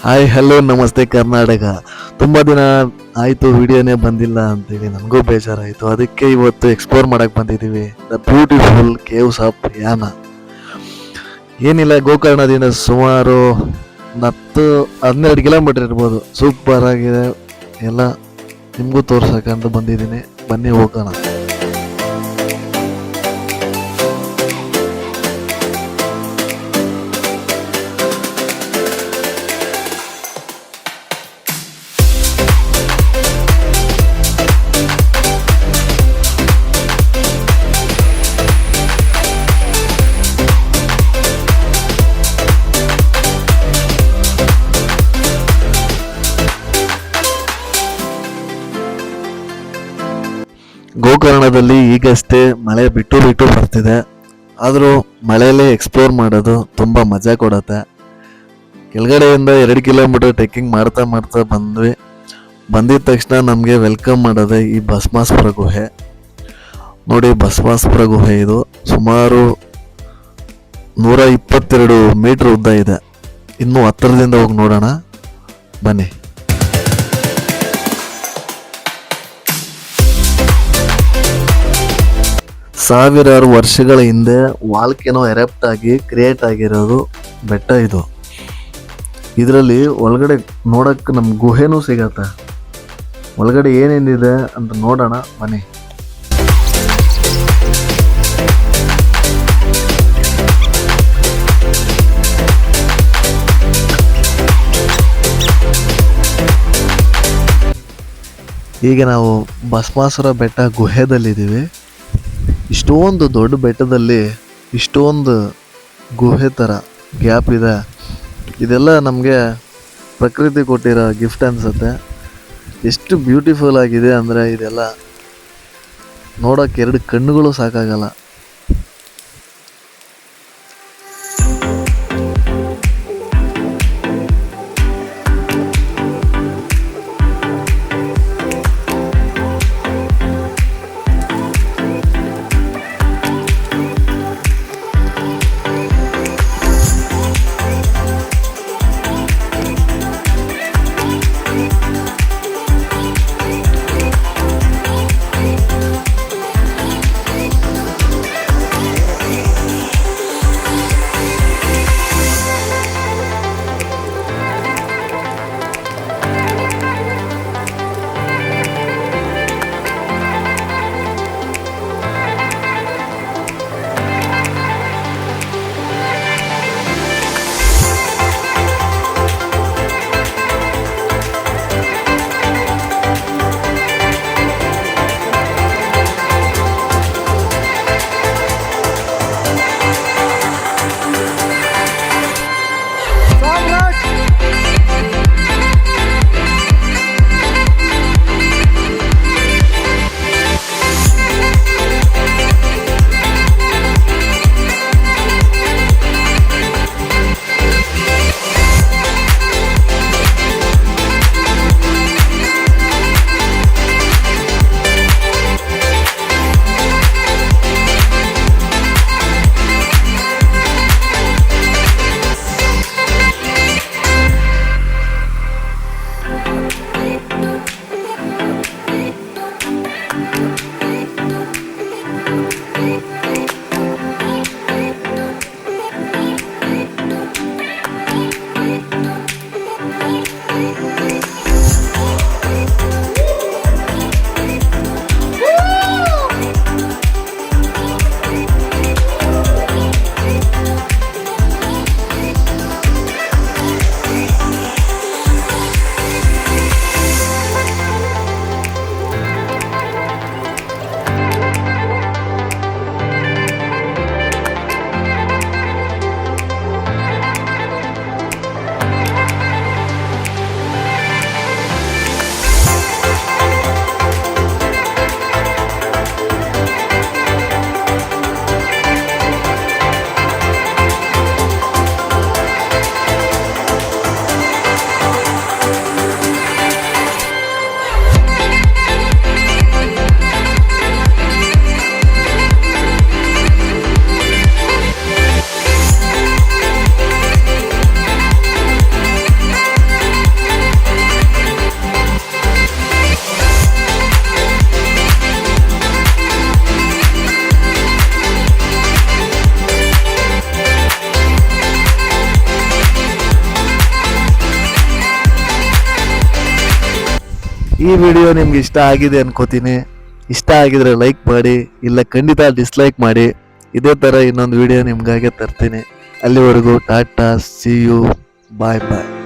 Hi hello ನಮಸ್ತೆ ಕರ್ನಾಟಕ. ತುಂಬ ದಿನ ಆಯಿತು ವಿಡಿಯೋನೇ ಬಂದಿಲ್ಲ ಅಂತೇಳಿ ನನಗೂ ಬೇಜಾರಾಯಿತು. ಅದಕ್ಕೆ ಇವತ್ತು ಎಕ್ಸ್ಪ್ಲೋರ್ ಮಾಡಕ್ಕೆ ಬಂದಿದ್ದೀವಿ ದ ಬ್ಯೂಟಿಫುಲ್ ಕೇವ್ಸ್ ಆಫ್ ಯಾನ. ಏನಿಲ್ಲ, ಗೋಕರ್ಣದಿಂದ ಸುಮಾರು 10-12 ಕಿಲೋಮೀಟರ್ ಇರ್ಬೋದು. ಸೂಪರ್ ಆಗಿದೆ ಎಲ್ಲ, ನಿಮಗೂ ತೋರ್ಸಕ್ಕಂತ ಬಂದಿದ್ದೀನಿ. ಬನ್ನಿ ಹೋಗೋಣ. ಗೋಕರ್ಣದಲ್ಲಿ ಈಗಷ್ಟೇ ಮಳೆ ಬಿಟ್ಟು ಬರ್ತಿದೆ. ಆದರೂ ಮಳೆಯಲ್ಲೇ ಎಕ್ಸ್ಪ್ಲೋರ್ ಮಾಡೋದು ತುಂಬ ಮಜಾ ಕೊಡುತ್ತೆ. ಕೆಳಗಡೆಯಿಂದ 2 ಕಿಲೋಮೀಟರ್ ಟ್ರೆಕ್ಕಿಂಗ್ ಮಾಡ್ತಾ ಬಂದಿದ ತಕ್ಷಣ ನಮಗೆ ವೆಲ್ಕಮ್ ಮಾಡೋದೆ ಈ ಭಸ್ಮಾಸುರ ಗುಹೆ. ನೋಡಿ, ಭಸ್ಮಾಸುರ ಗುಹೆ ಇದು ಸುಮಾರು 122 ಮೀಟರ್ ಉದ್ದ ಇದೆ. ಇನ್ನೂ ಹತ್ತಿರದಿಂದ ಹೋಗಿ ನೋಡೋಣ ಬನ್ನಿ. ಸಾವಿರಾರು ವರ್ಷಗಳ ಹಿಂದೆ ವಾಲ್ಕೆನೋ ಎರೆಪ್ಟ್ ಆಗಿ ಕ್ರಿಯೇಟ್ ಆಗಿರೋದು ಬೆಟ್ಟ ಇದು. ಇದರಲ್ಲಿ ಒಳಗಡೆ ನೋಡಕ್ಕೆ ನಮ್ಮ ಗುಹೆನೂ ಸಿಗತ್ತೆ. ಒಳಗಡೆ ಏನೇನಿದೆ ಅಂತ ನೋಡೋಣ ಬನ್ನಿ. ಈಗ ನಾವು ಭಸ್ಮಾಸುರ ಬೆಟ್ಟ ಗುಹೆದಲ್ಲಿದ್ದೀವಿ. ಇಷ್ಟೊಂದು ದೊಡ್ಡ ಬೆಟ್ಟದಲ್ಲಿ ಇಷ್ಟೊಂದು ಗುಹೆ ಥರ ಗ್ಯಾಪ್ ಇದೆ. ಇದೆಲ್ಲ ನಮಗೆ ಪ್ರಕೃತಿ ಕೊಟ್ಟಿರೋ ಗಿಫ್ಟ್ ಅನಿಸುತ್ತೆ. ಎಷ್ಟು ಬ್ಯೂಟಿಫುಲ್ ಆಗಿದೆ ಅಂದರೆ ಇದೆಲ್ಲ ನೋಡೋಕ್ಕೆ 2 ಕಣ್ಣುಗಳು ಸಾಕಾಗಲ್ಲ. ಈ ವಿಡಿಯೋ ನಿಮ್ಗೆ ಇಷ್ಟ ಆಗಿದೆ ಅನ್ಕೋತೀನಿ. ಇಷ್ಟ ಆಗಿದ್ರೆ ಲೈಕ್ ಮಾಡಿ, ಇಲ್ಲ ಖಂಡಿತ ಡಿಸ್ಲೈಕ್ ಮಾಡಿ. ಇದೇ ಥರ ಇನ್ನೊಂದು ವಿಡಿಯೋ ನಿಮ್ಗಾಗೆ ತರ್ತೀನಿ. ಅಲ್ಲಿವರೆಗೂ tata, see you, bye bye.